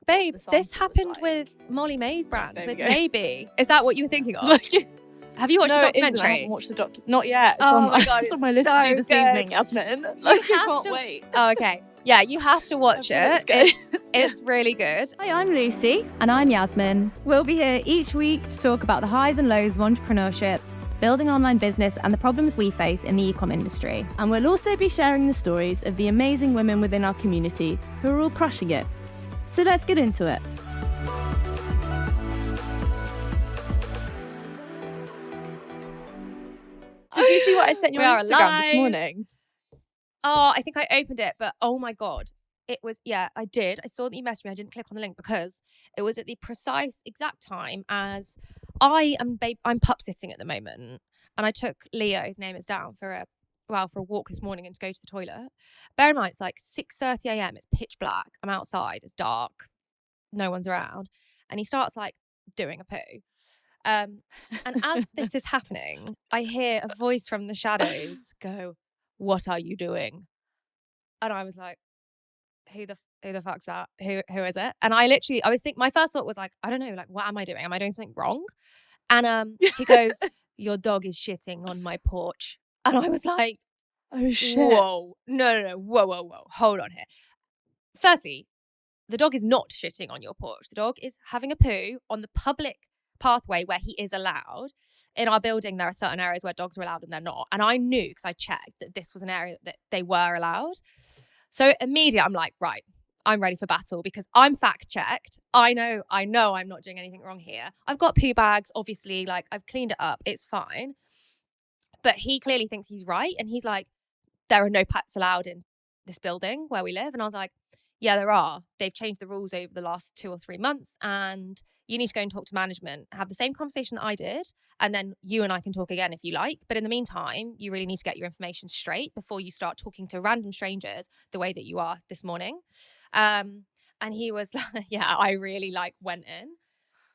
Babe, the this sample was happened like. with Molly May's brand, There we with go. Maybe. Is that what you were thinking of? Have you watched No, the it isn't. I documentary? haven't watched the doc. Not yet. It's Oh on, my God, it's it's on my list to so do this good. evening, Yasmin. Like, I have can't to- wait. Oh, okay. Yeah, you have to watch Let's it. go. It's really good. Hi, I'm Lucy. And I'm Yasmine. We'll be here each week to talk about the highs and lows of entrepreneurship, building online business, and the problems we face in the ecom industry. And we'll also be sharing the stories of the amazing women within our community who are all crushing it. So let's get into it. Did you see what I sent you We on are Instagram this live. morning? Oh, I think I opened it, but oh my God. It was, yeah, I did. I saw that you messaged me. I didn't click on the link because it was at the precise exact time as I'm pup sitting at the moment. And I took Leo, his name is down, for a walk this morning and to go to the toilet. Bear in mind, it's like 6:30 a.m. It's pitch black. I'm outside. It's dark. No one's around. And he starts like doing a poo. And as this is happening, I hear a voice from the shadows go, "What are you doing?" And I was like, who the fuck's that? Who is it? And I was thinking, my first thought was like, I don't know, like, what am I doing? Am I doing something wrong? And he goes, "Your dog is shitting on my porch." And I was like, Oh shit! whoa, no, whoa, hold on here. Firstly, the dog is not shitting on your porch. The dog is having a poo on the public pathway where he is allowed. In our building, there are certain areas where dogs are allowed and they're not. And I knew, because I checked, that this was an area that they were allowed. So immediately I'm like, right, I'm ready for battle because I'm fact checked. I know I'm not doing anything wrong here. I've got poo bags, obviously, like I've cleaned it up. It's fine. But he clearly thinks he's right. And he's like, there are no pets allowed in this building where we live. And I was like, yeah, there are. They've changed the rules over the last 2 or 3 months. And you need to go and talk to management, have the same conversation that I did. And then you and I can talk again if you like. But in the meantime, you really need to get your information straight before you start talking to random strangers the way that you are this morning. And he was like, yeah, I really like went in.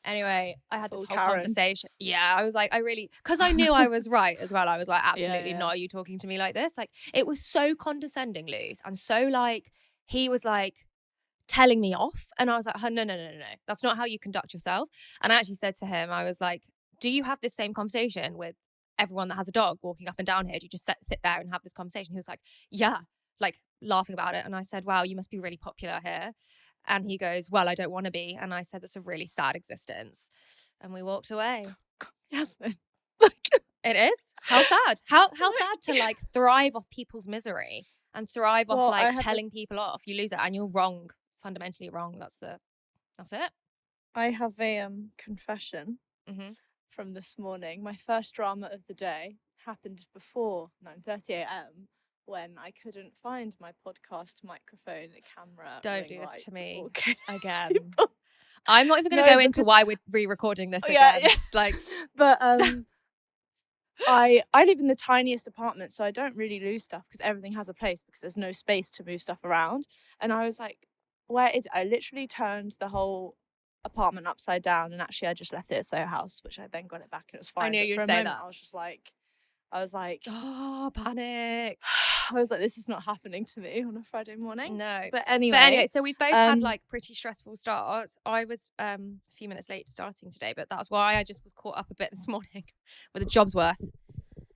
Anyway, I had this whole conversation. Yeah, I was like, because I knew I was right as well. I was like, absolutely not. Are you talking to me like this? Like, it was so condescending, Luce. And so like, he was like telling me off. And I was like, no. That's not how you conduct yourself. And I actually said to him, I was like, do you have this same conversation with everyone that has a dog walking up and down here? Do you just sit there and have this conversation? He was like, yeah, like laughing about it. And I said, wow, you must be really popular here. And he goes, well, I don't want to be. And I said, that's a really sad existence. And we walked away. Yes. It is? How sad? How sad to like thrive off people's misery and thrive off like telling people off. You lose it and you're wrong, fundamentally wrong. That's it. I have a confession from this morning. My first drama of the day happened before 9:30 a.m. when I couldn't find my podcast microphone, camera. Don't do this to me again. Cables. I'm not even going to go into why we're re-recording this again. Yeah. Like, but I live in the tiniest apartment, so I don't really lose stuff because everything has a place because there's no space to move stuff around. And I was like, where is it? I literally turned the whole apartment upside down, and actually I just left it at Soho House, which I then got it back and it was fine. I knew you'd say that. I was like, oh, panic. I was like, this is not happening to me on a Friday morning. No. But anyway, so we've both had like pretty stressful starts. I was a few minutes late starting today, but that's why I just was caught up a bit this morning with a job's worth.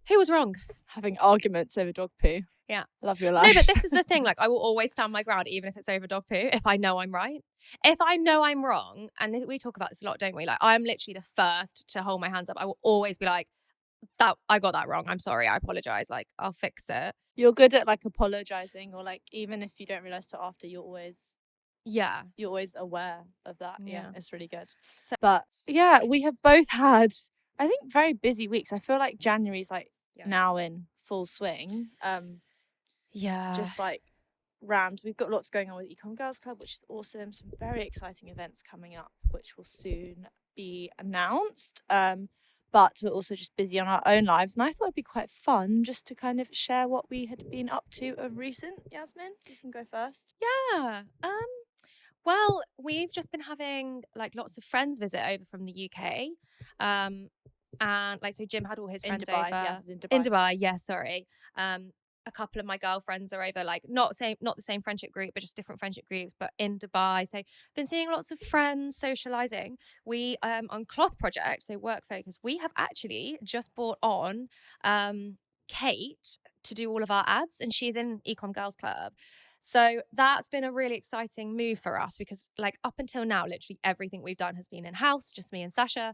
Who was wrong? Having arguments over dog poo. Yeah. Love your life. No, but this is the thing. Like, I will always stand my ground, even if it's over dog poo, if I know I'm right. If I know I'm wrong, and we talk about this a lot, don't we? Like, I'm literally the first to hold my hands up. I will always be like, that I got that wrong. I'm sorry. I apologize. Like, I'll fix it. You're good at like apologizing, or like even if you don't realize till after, you're always aware of that. Yeah, it's really good. But yeah, we have both had, I think, very busy weeks. I feel like January's like now in full swing. Just like rammed. We've got lots going on with Ecomm Girls Club, which is awesome. Some very exciting events coming up, which will soon be announced. But we're also just busy on our own lives. And I thought it'd be quite fun just to kind of share what we had been up to of recent. Yasmine, you can go first. Yeah. Well, we've just been having like lots of friends visit over from the UK. And like, so Jim had all his friends over. Yes, in Dubai. In Dubai, yeah, sorry. a couple of my girlfriends are over, like not the same friendship group, but just different friendship groups, but in Dubai. So been seeing lots of friends, socializing. We on Cloth Project, so work focus, we have actually just brought on Kate to do all of our ads, and she's in Ecomm Girls Club. So that's been a really exciting move for us, because like up until now, literally everything we've done has been in-house, just me and Sasha.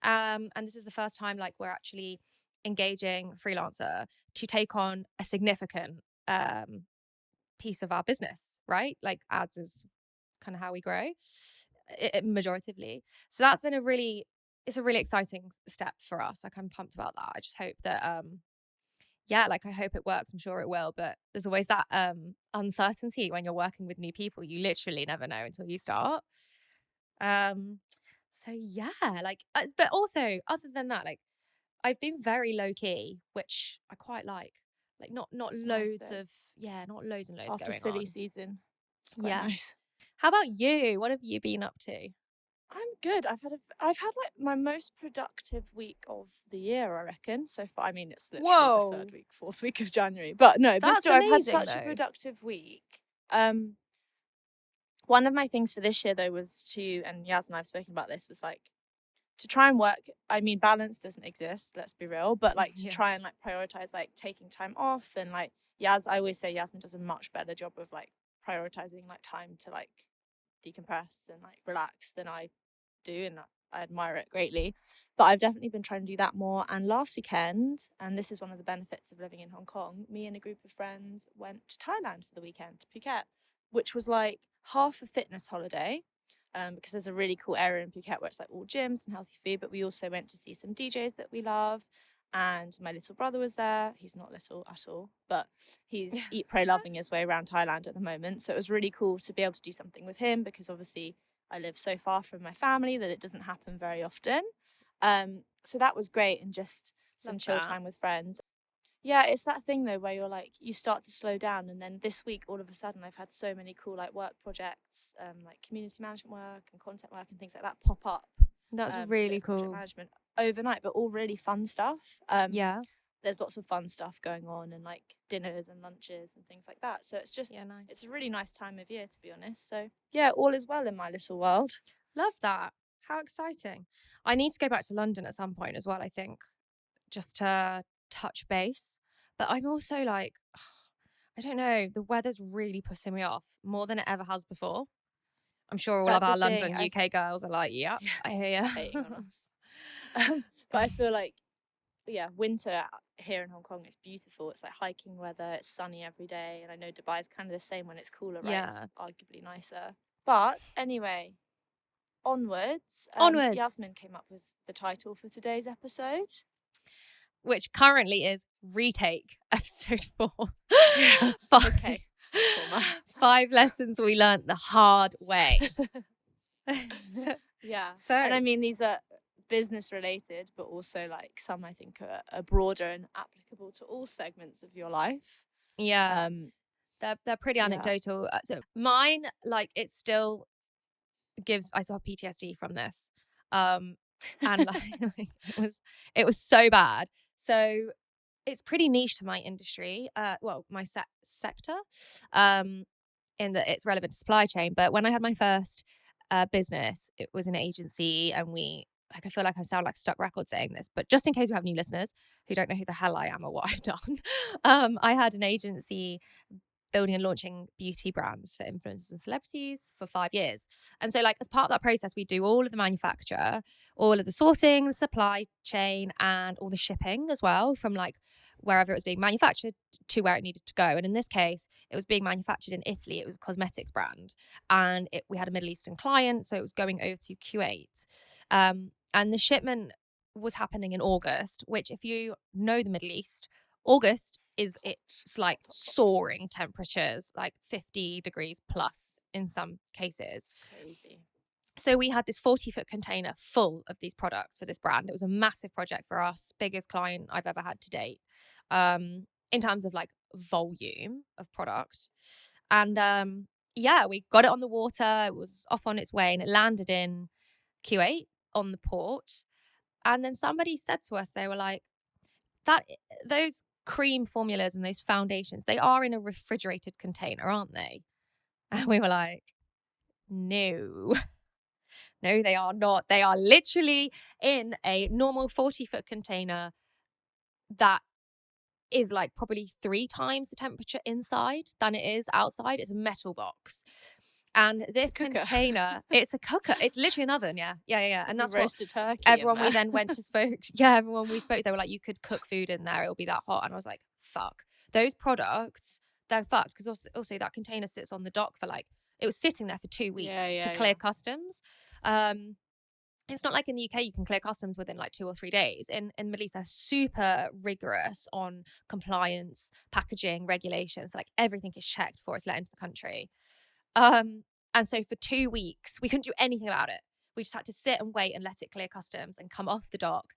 And this is the first time like we're actually engaging a freelancer to take on a significant piece of our business, right? Like ads is kind of how we grow, majoritively. So that's been it's a really exciting step for us. Like I'm pumped about that. I just hope that I hope it works. I'm sure it will, but there's always that uncertainty when you're working with new people. You literally never know until you start. So yeah, like but also other than that, like I've been very low key, which I quite like. Like not It's loads nice, of not loads and loads after going silly on. season. It's quite nice. How about you? What have you been up to? I'm good. I've had like my most productive week of the year, I reckon, so far. I mean, it's literally the fourth week of January, but no, but still, I've had such a productive week. One of my things for this year though was and Yaz and I've spoken about this, was like to try and work. I mean, balance doesn't exist, let's be real, but like to try and like prioritize like taking time off, and like I always say Yasmin does a much better job of like prioritizing like time to like decompress and like relax than I do, and I admire it greatly. But I've definitely been trying to do that more. And last weekend, and this is one of the benefits of living in Hong Kong, me and a group of friends went to Thailand for the weekend, to Phuket, which was like half a fitness holiday, because there's a really cool area in Phuket where it's like all gyms and healthy food. But we also went to see some DJs that we love, and my little brother was there. He's not little at all, but he's eat, pray, loving his way around Thailand at the moment. So it was really cool to be able to do something with him, because obviously I live so far from my family that it doesn't happen very often. So that was great, and just some chill time with friends. Yeah, it's that thing though where you're like, you start to slow down, and then this week all of a sudden I've had so many cool like work projects, like community management work and content work and things like that pop up. That's really cool. Project management overnight, but all really fun stuff. There's lots of fun stuff going on, and like dinners and lunches and things like that. So it's just nice. It's a really nice time of year, to be honest. So yeah, all is well in my little world. Love that. How exciting. I need to go back to London at some point as well, I think, just to touch base. But I'm also like, I don't know, the weather's really pissing me off more than it ever has before. I'm sure all of our London UK girls are like, I hear you. Hating on us. But I feel like, winter here in Hong Kong is beautiful. It's like hiking weather, it's sunny every day, and I know Dubai is kind of the same when it's cooler, right? It's arguably nicer. But anyway, onwards. Yasmin came up with the title for today's episode, which currently is Retake, episode 4. Okay. 5 lessons we learned the hard way. So, and I mean, these are business related, but also like some I think are broader and applicable to all segments of your life. They're pretty anecdotal. So mine, like, it still gives, I saw PTSD from this, and like it was so bad. So it's pretty niche to my industry, my sector, in that it's relevant to supply chain. But when I had my first business, it was an agency, and I feel like I sound like a stuck record saying this, but just in case we have new listeners who don't know who the hell I am or what I've done, I had an agency building and launching beauty brands for influencers and celebrities for 5 years. And so like as part of that process, we do all of the manufacture, all of the sourcing, the supply chain, and all the shipping as well, from like wherever it was being manufactured to where it needed to go. And in this case, it was being manufactured in Italy. It was a cosmetics brand, and we had a Middle Eastern client, so it was going over to Kuwait. And the shipment was happening in August, which, if you know the Middle East, August it's like soaring temperatures, like 50 degrees plus in some cases. Crazy. So we had this 40-foot container full of these products for this brand. It was a massive project for us, biggest client I've ever had to date, in terms of like volume of product. And we got it on the water. It was off on its way, and it landed in Kuwait on the port. And then somebody said to us, they were like, those cream formulas and those foundations, they are in a refrigerated container, aren't they? And we were like, no, no, they are not. They are literally in a normal 40-foot container that is like probably 3 times the temperature inside than it is outside. It's a metal box. And this container, it's a cooker. It's literally an oven. Yeah. And that's what roasted turkey. Everyone we then went to spoke. Yeah, everyone we spoke, they were like, you could cook food in there. It'll be that hot. And I was like, fuck. Those products, they're fucked. Because also that container sits on the dock for like, it was sitting there for 2 weeks to clear customs. It's not like in the UK you can clear customs within like 2 or 3 days. In the Middle East, they're super rigorous on compliance, packaging, regulations. So like everything is checked before it's let into the country. And so for 2 weeks, we couldn't do anything about it. We just had to sit and wait and let it clear customs and come off the dock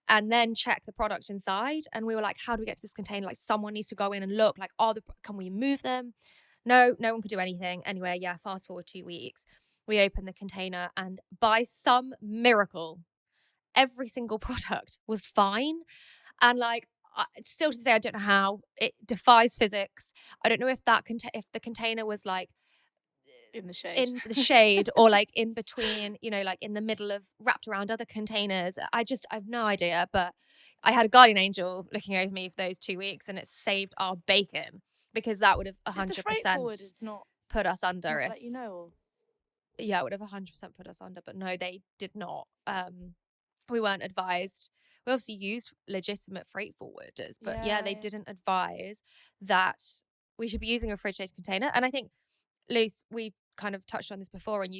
and then check the product inside. And we were like, how do we get to this container? Like someone needs to go in and look, like, can we move them? No one could do anything. Anyway, fast forward 2 weeks. We opened the container and by some miracle, every single product was fine. And like, still to today, I don't know how. It defies physics. I don't know if if the container was like in the shade or like in between, like in the middle of wrapped around other containers. I have no idea, but I had a guardian angel looking over me for those 2 weeks and it saved our bacon, because that would have 100% put us under if, yeah, it would have 100% put us under, but no, they did not. We weren't advised. We obviously used legitimate freight forwarders, but they didn't advise that we should be using a refrigerated container. And I think, Luce, we've kind of touched on this before, and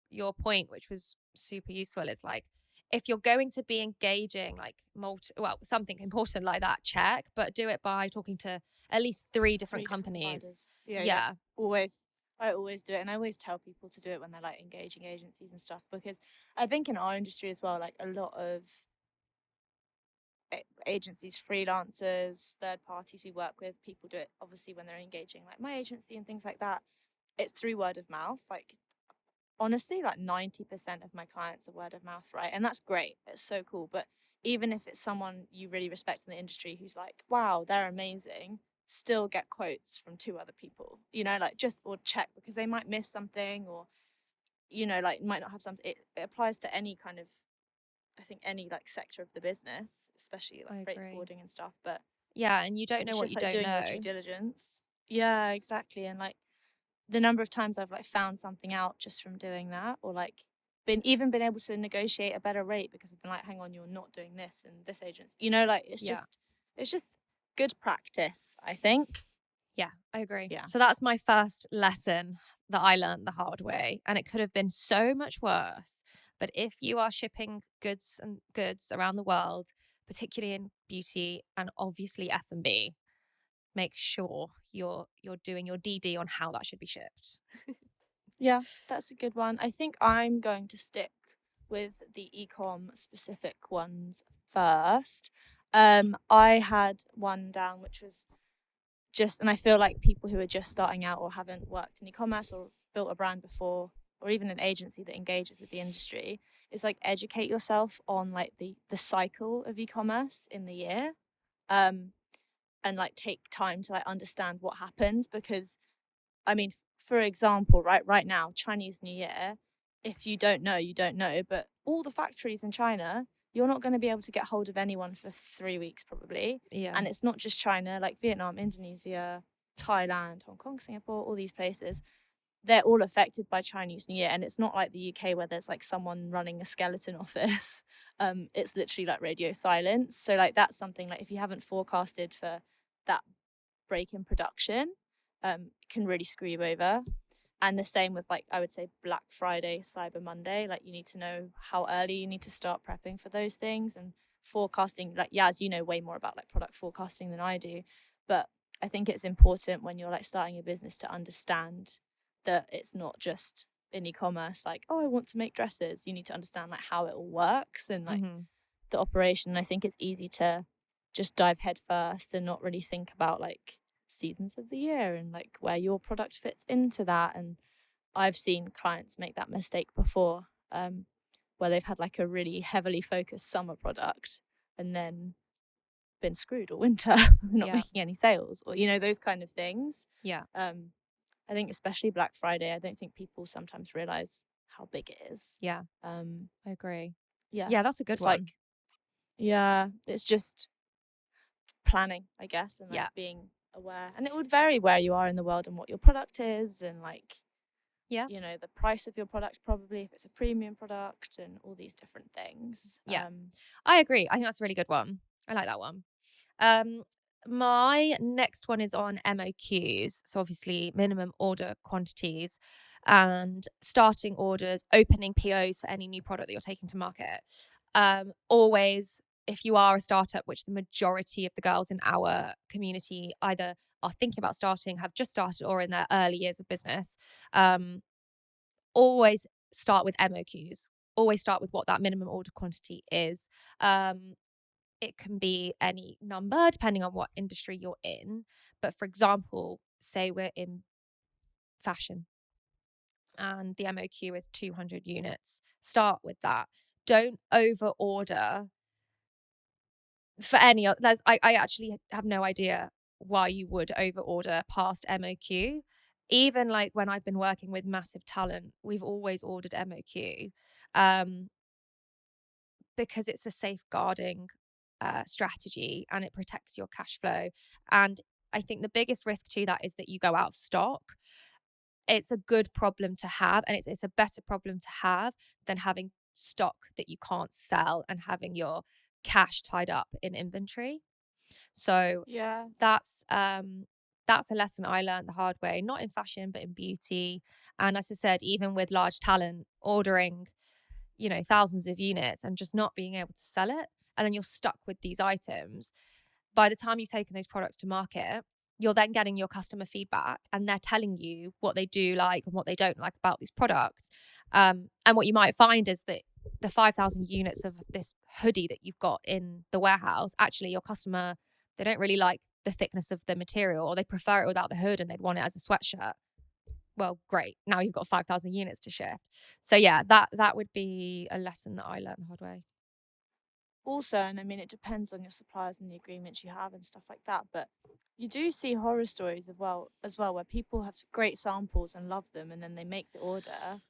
your point, which was super useful, is like, if you're going to be engaging like something important like that, check, but do it by talking to at least 3 different companies. Yeah. I always do it, and I always tell people to do it when they're like engaging agencies and stuff, because I think in our industry as well, like a lot of agencies, freelancers, third parties we work with, people do it obviously when they're engaging like my agency and things like that. It's through word of mouth. Like honestly, like 90% of my clients are word of mouth, right? And that's great. It's so cool. But even if it's someone you really respect in the industry who's like, wow, they're amazing, still get quotes from 2 other people, like or check, because they might miss something, or, like might not have something. It applies to any kind of, I think, any like sector of the business, especially like freight forwarding and stuff. But yeah, and you don't know what you don't know. Doing your due diligence. Yeah, exactly. And like the number of times I've like found something out just from doing that, or like been able to negotiate a better rate because I've been like, hang on, you're not doing this in this agency. Like it's just good practice, I think. Yeah, I agree. Yeah. So that's my first lesson that I learned the hard way, and it could have been so much worse. But if you are shipping goods around the world, particularly in beauty and obviously F&B, make sure you're doing your DD on how that should be shipped. Yeah, that's a good one. I think I'm going to stick with the Ecomm specific ones first. I had one down which was and I feel like people who are just starting out or haven't worked in e-commerce or built a brand before, or even an agency that engages with the industry, is like educate yourself on like the cycle of e-commerce in the year, and like take time to like understand what happens. Because I mean, for example, right now, Chinese New Year, if you don't know, you don't know, but all the factories in China, you're not going to be able to get hold of anyone for 3 weeks probably. Yeah. And it's not just China, like Vietnam, Indonesia, Thailand, Hong Kong, Singapore, all these places, they're all affected by Chinese New Year. And it's not like the UK where there's like someone running a skeleton office. It's literally like radio silence. So like that's something like if you haven't forecasted for that break in production, can really screw you over. And the same with like, I would say Black Friday, Cyber Monday, like you need to know how early you need to start prepping for those things and forecasting. Like, as you know way more about like product forecasting than I do, but I think it's important when you're like starting a business to understand that it's not just in e-commerce, like, oh, I want to make dresses. You need to understand like how it all works and like the operation. And I think it's easy to just dive head first and not really think about like seasons of the year and like where your product fits into that. And I've seen clients make that mistake before, where they've had like a really heavily focused summer product and then been screwed all winter, not making any sales, or those kind of things. I think especially Black Friday, I don't think people sometimes realize how big it is. I agree. Yeah, that's a good one. It's just planning, I guess, and being aware. And it would vary where you are in the world and what your product is, and the price of your product, probably if it's a premium product, and all these different things. I agree. I think that's a really good one. I like that one. My next one is on MOQs, so obviously minimum order quantities, and starting orders, opening POs for any new product that you're taking to market. Always, if you are a startup, which the majority of the girls in our community either are thinking about starting, have just started, or in their early years of business, always start with MOQs. Always start with what that minimum order quantity is. It can be any number depending on what industry you're in. But for example, say we're in fashion and the MOQ is 200 units. Start with that. Don't over order for any other. I actually have no idea why you would over order past MOQ. Even like when I've been working with massive talent, we've always ordered MOQ because it's a safeguarding strategy and it protects your cash flow. And I think the biggest risk to that is that you go out of stock. It's a good problem to have, and it's a better problem to have than having stock that you can't sell and having your cash tied up in inventory. So that's a lesson I learned the hard way, not in fashion but in beauty. And as I said, even with large talent, ordering thousands of units and just not being able to sell it, and then you're stuck with these items. By the time you've taken those products to market, you're then getting your customer feedback, and they're telling you what they do like and what they don't like about these products. And what you might find is that the 5,000 units of this hoodie that you've got in the warehouse, actually your customer, they don't really like the thickness of the material, or they prefer it without the hood and they'd want it as a sweatshirt. Well, great. Now you've got 5,000 units to shift. So that would be a lesson that I learned the hard way. Also, and I mean, it depends on your suppliers and the agreements you have and stuff like that, but you do see horror stories as well, where people have great samples and love them, and then they make the order,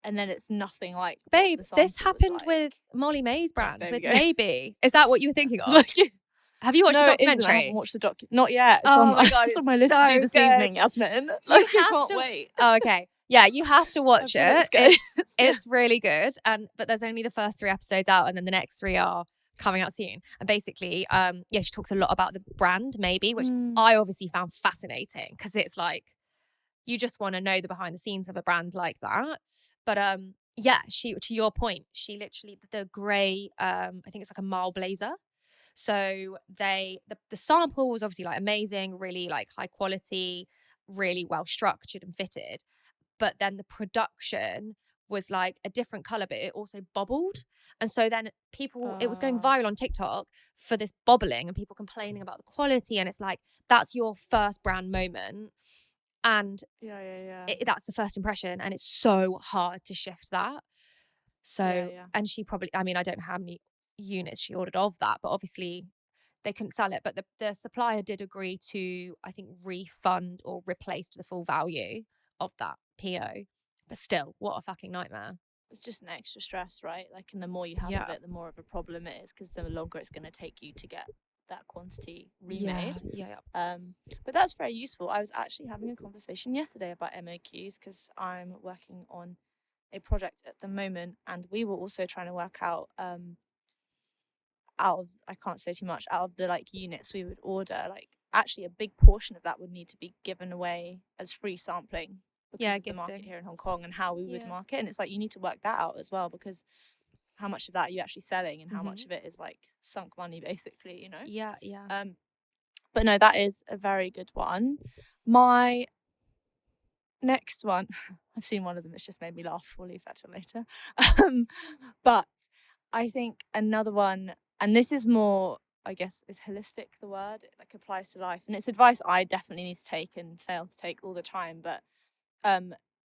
and then it's nothing like. Babe, this happened with Molly May's brand, with Maybe. Is that what you were thinking of? Have you watched the documentary? I haven't watched the not yet. It's on my list to do this evening, Yasmin. I can't wait. Oh, okay. Yeah, you have to watch it. It's really good. But there's only the first 3 episodes out, and then the next 3 are coming out soon. And basically, she talks a lot about the brand Maybe, which I obviously found fascinating, because it's like you just want to know the behind the scenes of a brand like that. But she, to your point, she literally, the grey, I think it's like a Marl blazer. So the sample was obviously like amazing, really like high quality, really well structured and fitted. But then the production was like a different color, but it also bobbled. And so then it was going viral on TikTok for this bobbling and people complaining about the quality. And it's like, that's your first brand moment. And that's the first impression. And it's so hard to shift that. So, and she probably, I mean, I don't know how many units she ordered of that, but obviously they couldn't sell it. But the supplier did agree to, I think, refund or replace the full value of that PO. But still, what a fucking nightmare. It's just an extra stress, right? Like, and the more you have of it, the more of a problem it is, because the longer it's going to take you to get that quantity remade. But that's very useful. I was actually having a conversation yesterday about MOQs, because I'm working on a project at the moment, and we were also trying to work out out of, I can't say too much, out of the like units we would order, like actually a big portion of that would need to be given away as free sampling because of the market here in Hong Kong and how we would market. And it's like, you need to work that out as well, because how much of that are you actually selling, and how much of it is like sunk money, basically, But no, that is a very good one. My next one, I've seen one of them, it's just made me laugh, we'll leave that till later. But I think another one, and this is more, I guess, is holistic, the word, it like applies to life, and it's advice I definitely need to take and fail to take all the time, but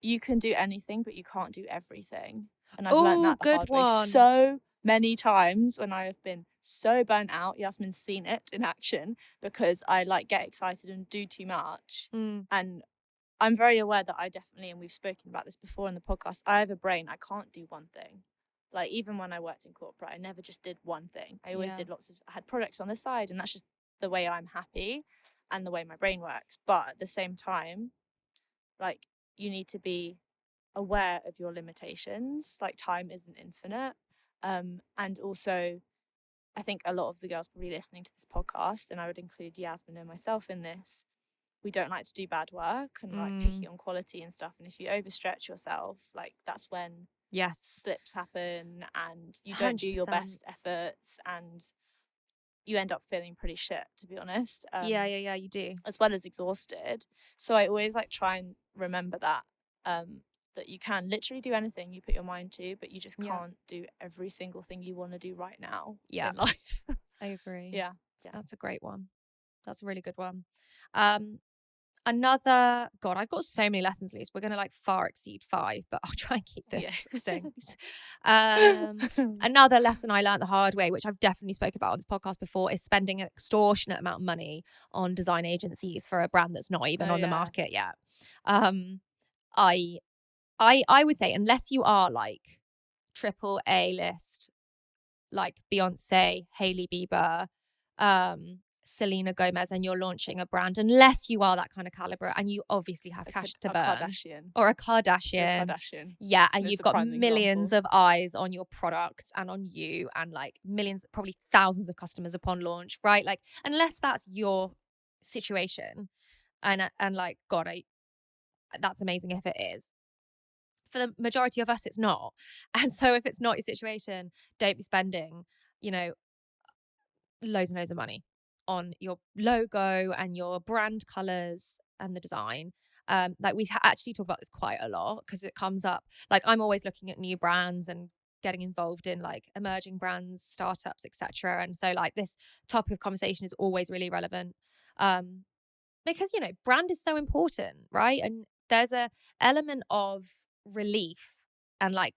you can do anything, but you can't do everything. And I've learned that the hard way so many times when I have been so burnt out. Yasmin's seen it in action because I like get excited and do too much. And I'm very aware that I definitely, and we've spoken about this before in the podcast, I have a brain. I can't do one thing. Like even when I worked in corporate, I never just did one thing. I always did I had projects on the side, and that's just the way I'm happy and the way my brain works. But at the same time, like you need to be aware of your limitations. Like time isn't infinite. And also I think a lot of the girls probably listening to this podcast, and I would include Yasmin and myself in this, we don't like to do bad work and like picky on quality and stuff. And if you overstretch yourself, like that's when slips happen and you don't 100%. Do your best efforts and you end up feeling pretty shit, to be honest. Yeah, you do. As well as exhausted. So I always like try and remember that, that you can literally do anything you put your mind to, but you just can't do every single thing you want to do right now in life. I agree. Yeah. That's a great one. That's a really good one. I've got so many lessons, Luce. We're going to like far exceed 5, but I'll try and keep this succinct. Another lesson I learned the hard way, which I've definitely spoken about on this podcast before, is spending an extortionate amount of money on design agencies for a brand that's not even on the market yet. I would say, unless you are like triple A list, like Beyonce, Hailey Bieber, Selena Gomez, and you're launching a brand, unless you are that kind of caliber and you obviously have cash to burn, or a Kardashian. Yeah, and you've got millions of eyes on your products and on you, and like millions, probably thousands of customers upon launch, right? Like unless that's your situation, and like God, that's amazing if it is. For the majority of us, it's not. And so if it's not your situation, don't be spending, loads and loads of money on your logo and your brand colors and the design. Like we actually talk about this quite a lot because it comes up. Like I'm always looking at new brands and getting involved in like emerging brands, startups, etc. And so like this topic of conversation is always really relevant because brand is so important, right? And there's a element of relief and like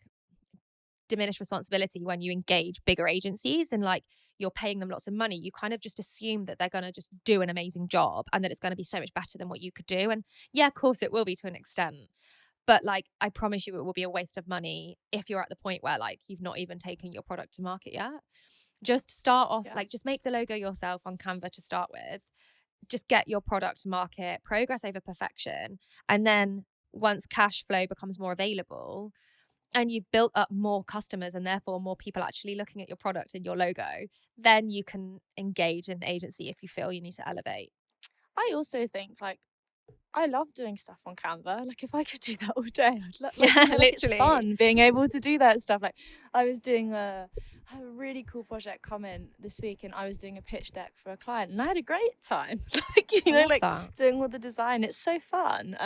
diminished responsibility when you engage bigger agencies and like you're paying them lots of money. You kind of just assume that they're going to just do an amazing job and that it's going to be so much better than what you could do. And yeah, of course it will be to an extent, but like I promise you it will be a waste of money if you're at the point where like you've not even taken your product to market yet. Just start off like just make the logo yourself on Canva to start with. Just get your product to market, progress over perfection, and then once cash flow becomes more available and you've built up more customers and therefore more people actually looking at your product and your logo, then you can engage an agency if you feel you need to elevate. I also think like I love doing stuff on Canva. Like if I could do that all day, I'd literally. It's fun being able to do that stuff. Like I was doing I had a really cool project come in this week, and I was doing a pitch deck for a client, and I had a great time. Doing all the design. It's so fun.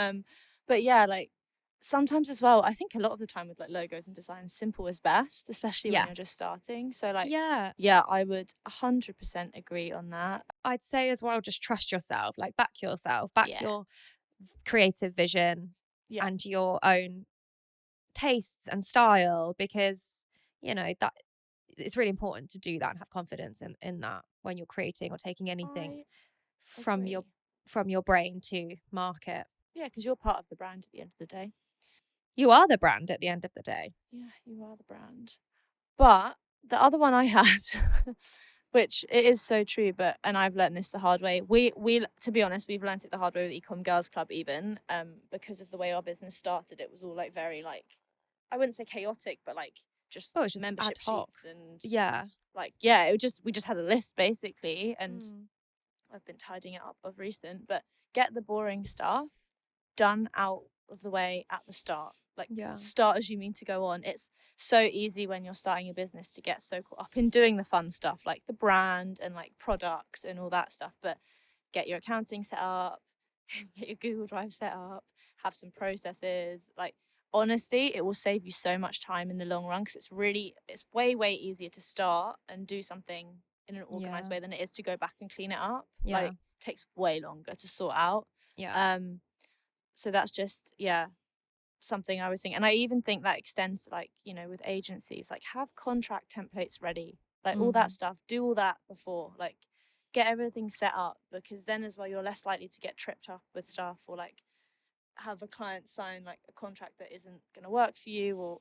But yeah, like sometimes as well, I think a lot of the time with like logos and design, simple is best, especially when you're just starting. So like I would 100% agree on that. I'd say as well, just trust yourself, like back yourself, back your creative vision and your own tastes and style, because that it's really important to do that and have confidence in that when you're creating or taking anything from your brain to market. Yeah, because you're part of the brand at the end of the day. You are the brand at the end of the day. Yeah, you are the brand. But the other one I had, which it is so true, and I've learned this the hard way. We to be honest, we've learned it the hard way with Ecomm Girls Club even, because of the way our business started. It was all like very like, I wouldn't say chaotic, but like just membership sheets and we just had a list basically, and I've been tidying it up of recent. But get the boring stuff done out of the way at the start. Like start as you mean to go on. It's so easy when you're starting a business to get so caught up in doing the fun stuff like the brand and like product and all that stuff, but get your accounting set up, get your Google Drive set up, have some processes. Like honestly, it will save you so much time in the long run, because it's way easier to start and do something in an organized way than it is to go back and clean it up. Like it takes way longer to sort out. So that's just something I was thinking. And I even think that extends to like, with agencies, like have contract templates ready. like all that stuff. Do all that before, like get everything set up, because then as well you're less likely to get tripped up with stuff, or like have a client sign like a contract that isn't going to work for you, or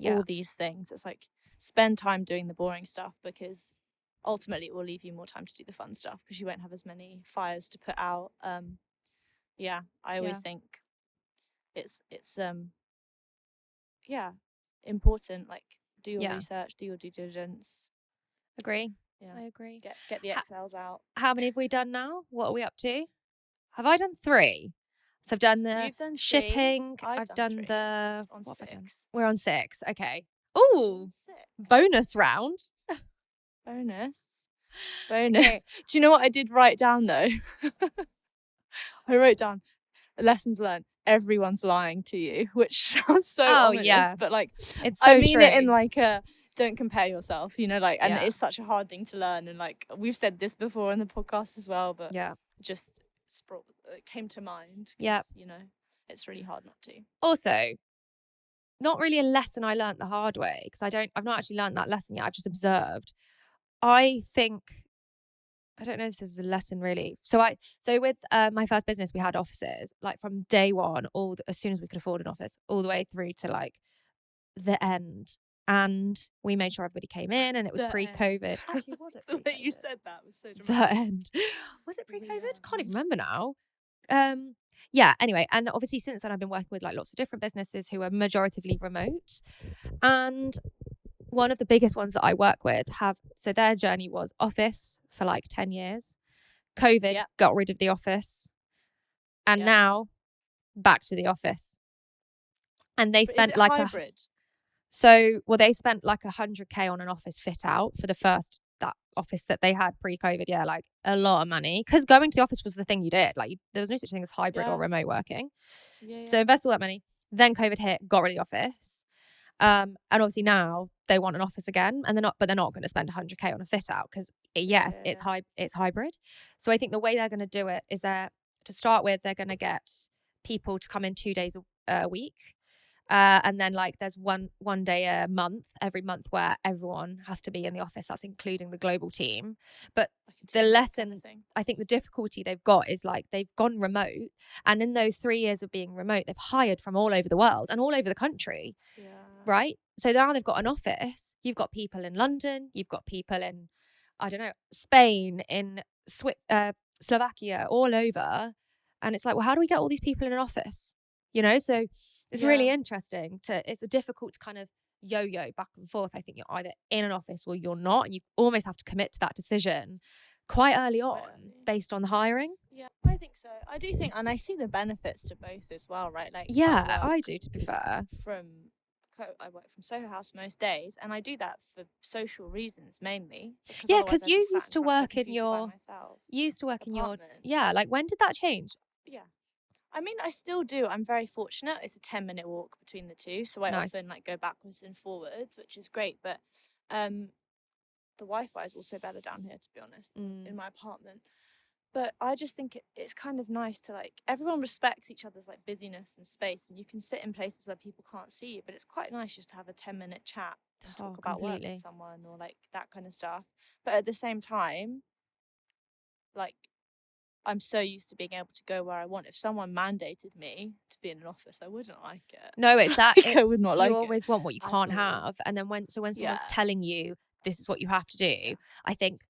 all these things. It's like spend time doing the boring stuff, because ultimately it will leave you more time to do the fun stuff, because you won't have as many fires to put out. I always think it's important, like do your research, do your due diligence. Agree. I agree. Get the Excels out. How many have we done now? What are we up to? Have I done 3? So I've done the shipping. I've done 3. The on 6. We're on 6. Okay. Ooh, bonus round. Bonus. Okay. Do you know what I did write down though? I wrote down lessons learned. Everyone's lying to you, which sounds so ominous, but like it's so I mean true. it in like a don't compare yourself, you know, like, and it's such a hard thing to learn, and like we've said this before in the podcast as well, but just it came to mind. You know, it's really hard not to. Also, not really a lesson I learned the hard way, because I've not actually learned that lesson yet. I've just observed. I don't know if this is a lesson really. So with my first business, we had offices like from day one, as soon as we could afford an office, all the way through to like the end. And we made sure everybody came in, and it was pre-COVID. Actually, was it pre-COVID? The way you said that was so dramatic. The end. Was it pre-COVID? Can't even remember now. Anyway, and obviously since then I've been working with like lots of different businesses who are majoritively remote, and one of the biggest ones that I work with so their journey was office for like 10 years. COVID got rid of the office, and now back to the office. And they spent like hybrid? They spent like 100K on an office fit out for that office that they had pre-COVID. Yeah, like a lot of money, because going to the office was the thing you did. Like there was no such thing as hybrid or remote working. So invest all that money. Then COVID hit, got rid of the office. And obviously now they want an office again, and they're not going to spend 100K on a fit out, because it's hybrid. So I think the way they're going to do it is to start with, they're going to get people to come in 2 days a week. And then like there's one day a month, every month, where everyone has to be in the office. That's including the global team. But the lesson, kind of I think the difficulty they've got is like they've gone remote, and in those 3 years of being remote, they've hired from all over the world and all over the country. Right? So now they've got an office. You've got people in London. You've got people in, I don't know, Spain, in Slovakia, all over. And it's like, well, how do we get all these people in an office? You know, so it's really interesting it's difficult to kind of yo-yo back and forth. I think you're either in an office or you're not. And you almost have to commit to that decision quite early on based on the hiring. Yeah, I think so. I do think, and I see the benefits to both as well, right? Like, I do, to be fair. I work from Soho House most days, and I do that for social reasons mainly. Because you used to work in your apartment. Like when did that change? Yeah. I mean, I still do. I'm very fortunate. It's a 10-minute walk between the two, so I often like go backwards and forwards, which is great. But the Wi-Fi is also better down here, to be honest, in my apartment. But I just think it's kind of nice to like, everyone respects each other's like busyness and space, and you can sit in places where people can't see you. But it's quite nice just to have a 10-minute chat and talk about work with someone, or like that kind of stuff. But at the same time, like, I'm so used to being able to go where I want. If someone mandated me to be in an office, I wouldn't like it. No, it's that. I would not like it. You always want what you can't have. And then when someone's telling you this is what you have to do, I think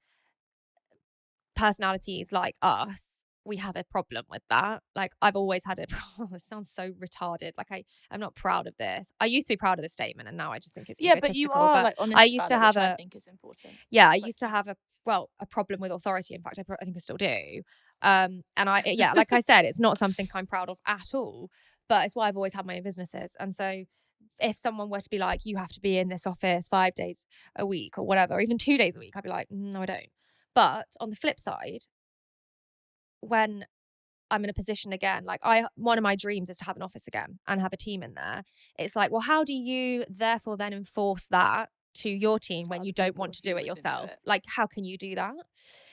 personalities like us, we have a problem with that. Like I've always had it. It sounds so retarded. Like I'm not proud of this. I used to be proud of this statement, and now I just think it's egotistical. But you are like honest. I used to have I think is important. Yeah, I used to have a problem with authority. In fact, I think I still do. And like I said, it's not something I'm proud of at all. But it's why I've always had my own businesses. And so if someone were to be like, you have to be in this office 5 days a week or whatever, or even 2 days a week, I'd be like, no, I don't. But on the flip side, when I'm in a position again, like one of my dreams is to have an office again and have a team in there. It's like, well, how do you therefore then enforce that to your team when you don't want to do it yourself? Like, how can you do that?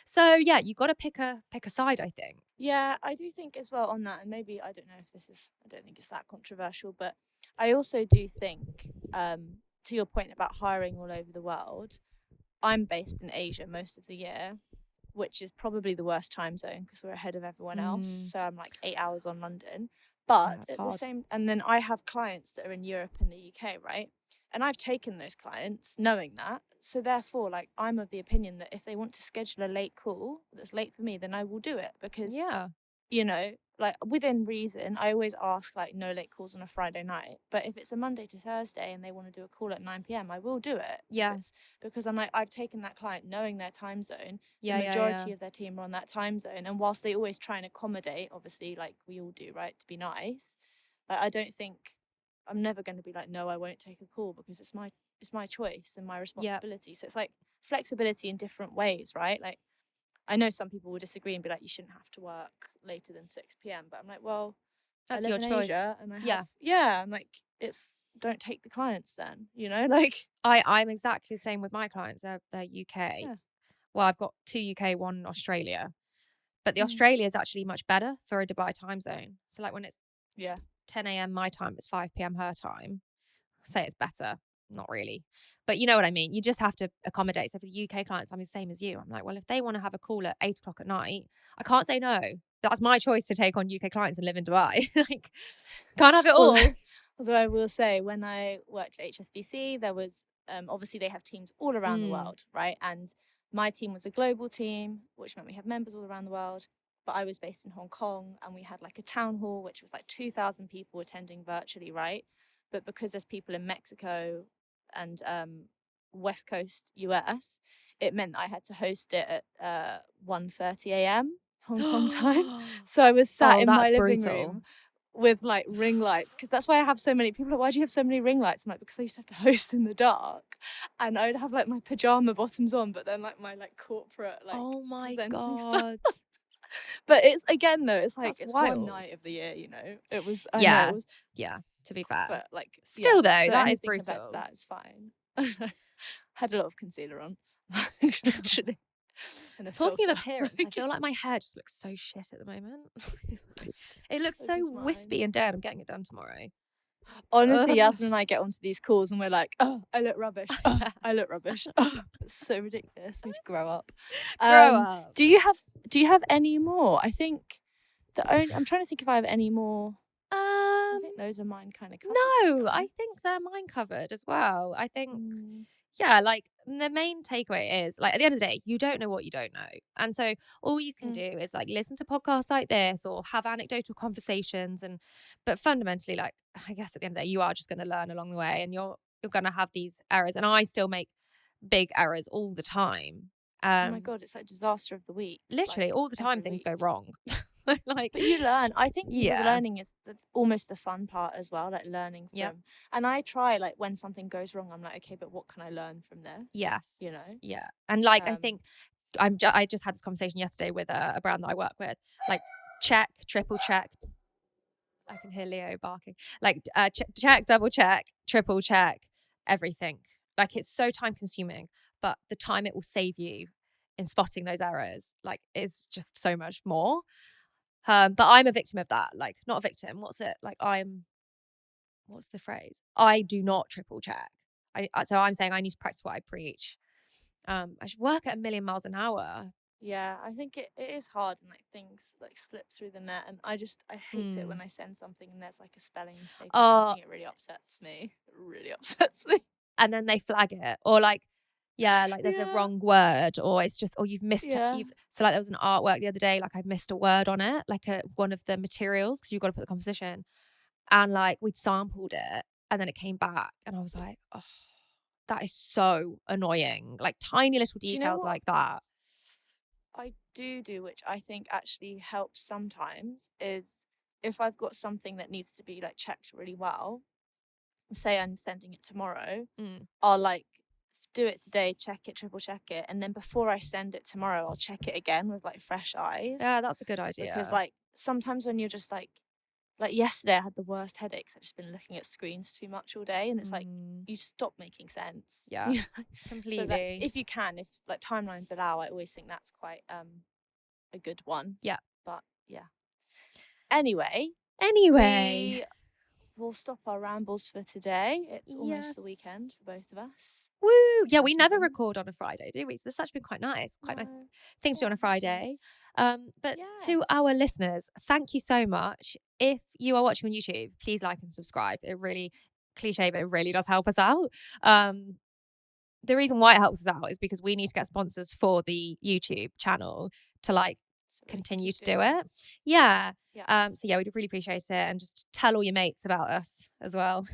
So yeah, you got to pick a side, I think. Yeah, I do think as well on that, and maybe I don't think it's that controversial, but I also do think, to your point about hiring all over the world, I'm based in Asia most of the year, which is probably the worst time zone because we're ahead of everyone else. So I'm like 8 hours on London. But at the same, and then I have clients that are in Europe and the UK, right? And I've taken those clients knowing that. So therefore, like, I'm of the opinion that if they want to schedule a late call that's late for me, then I will do it because, you know, like within reason, I always ask like no late calls on a Friday night. But if it's a Monday to Thursday and they want to do a call at 9 p.m, I will do it. Yeah. Because I'm like, I've taken that client knowing their time zone. The majority of their team are on that time zone. And whilst they always try and accommodate, obviously, like we all do, right, to be nice, like, I don't think, I'm never going to be like, no, I won't take a call because it's my choice and my responsibility. So it's like flexibility in different ways, right? Like, I know some people will disagree and be like, you shouldn't have to work later than 6 p.m. But I'm like, well, that's I live your in choice. Asia and I have, I'm like, don't take the clients then, you know, like. I'm exactly the same with my clients. They're UK. Yeah. Well, I've got 2 UK, 1 Australia. But the Australia is actually much better for a Dubai time zone. So like when it's 10 a.m. my time, it's 5 p.m. her time. Say it's better. Not really. But you know what I mean? You just have to accommodate. So for the UK clients, I'm the same as you. I'm like, well, if they want to have a call at 8 o'clock at night, I can't say no. That's my choice to take on UK clients and live in Dubai. Like, can't have it all. Although I will say, when I worked at HSBC, there was, obviously they have teams all around the world, right? And my team was a global team, which meant we have members all around the world. But I was based in Hong Kong and we had like a town hall, which was like 2,000 people attending virtually, right? But because there's people in Mexico and West Coast US, it meant I had to host it at 1:30 a.m. Hong Kong time. So I was sat in my living room with like ring lights, because that's why I have so many people. Like, why do you have so many ring lights? I'm like, because I used to have to host in the dark, and I would have like my pajama bottoms on, but then like my like corporate like presenting stuff. But it's, again though, it's like, that's it's wild. 1 night of the year, you know. It was to be fair, but like still though, so that is brutal. That is fine. Had a lot of concealer on actually. Talking of appearance, I feel like my hair just looks so shit at the moment. It looks so wispy and dead. I'm getting it done tomorrow. Honestly, Yasmine and I get onto these calls and we're like, oh, I look rubbish. Oh, I look rubbish. Oh, it's so ridiculous. I need to grow up. Grow up. Do you have any more? I think I'm trying to think if I have any more. I think those are mine kind of covered. No, I think they're mine covered as well. I think like the main takeaway is, like, at the end of the day, you don't know what you don't know. And so all you can do is like listen to podcasts like this or have anecdotal conversations, but fundamentally, like, I guess at the end of the day, you are just going to learn along the way, and you're going to have these errors. And I still make big errors all the time. Oh my God, it's like disaster of the week. Literally, like, all the time things go wrong. Like, but you learn. I think the learning is almost the fun part as well, like learning from. And I try, like, when something goes wrong, I'm like, okay, but what can I learn from this? Yes, you know. Yeah, and like I think I just had this conversation yesterday with a brand that I work with. Like, check, triple check. I can hear Leo barking. Like, check, double check, triple check, everything. Like, it's so time consuming, but the time it will save you in spotting those errors, like, is just so much more. But I'm a victim of that. Like, not a victim. What's it? Like, what's the phrase? I do not triple check. So I'm saying I need to practice what I preach. I should work at 1,000,000 miles an hour. Yeah, I think it is hard, and like things like slip through the net, and I hate it when I send something and there's like a spelling mistake or something. It really upsets me. And then they flag it, or like, like there's a wrong word, or it's just, or you've missed it. So like there was an artwork the other day, like I missed a word on it, like one of the materials, because you've got to put the composition, and like we'd sampled it, and then it came back, and I was like, oh, that is so annoying. Like tiny little details like that. I do, which I think actually helps sometimes, is if I've got something that needs to be like checked really well, say I'm sending it tomorrow, I'll like do it today, check it, triple check it, and then before I send it tomorrow, I'll check it again with like fresh eyes. Yeah, that's a good idea. Because like sometimes when you're just like yesterday I had the worst headaches. I've just been looking at screens too much all day, and it's like you stop making sense. Yeah, completely. So that if you can, if like timelines allow, I always think that's quite a good one. Yeah, but yeah. Anyway, we'll stop our rambles for today. It's almost the weekend for both of us. Woo! Yeah, we never record on a Friday, do we? So this has actually been quite nice. Quite nice thing to do on a Friday. But to our listeners, thank you so much. If you are watching on YouTube, please like and subscribe. It really, cliche, but it really does help us out. The reason why it helps us out is because we need to get sponsors for the YouTube channel to continue to do it. Yeah. So yeah, we'd really appreciate it, and just tell all your mates about us as well.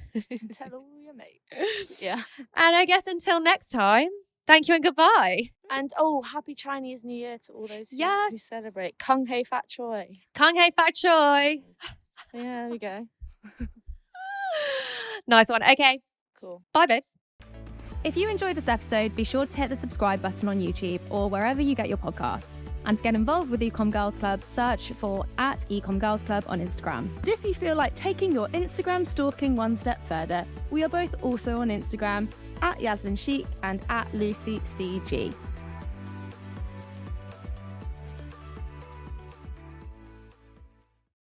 Tell all your mates. Yeah. And I guess until next time, thank you and goodbye. And happy Chinese New Year to all those who celebrate. Kung Hei Fat Choi. Kung Hei Fat Choi. Yeah, there we go. Nice one. Okay. Cool. Bye, babes. If you enjoyed this episode, be sure to hit the subscribe button on YouTube or wherever you get your podcasts. And to get involved with the Ecomm Girls Club, search for @Ecomm Girls Club on Instagram. But if you feel like taking your Instagram stalking one step further, we are both also on Instagram @YasmineCheikh and @LucyCG.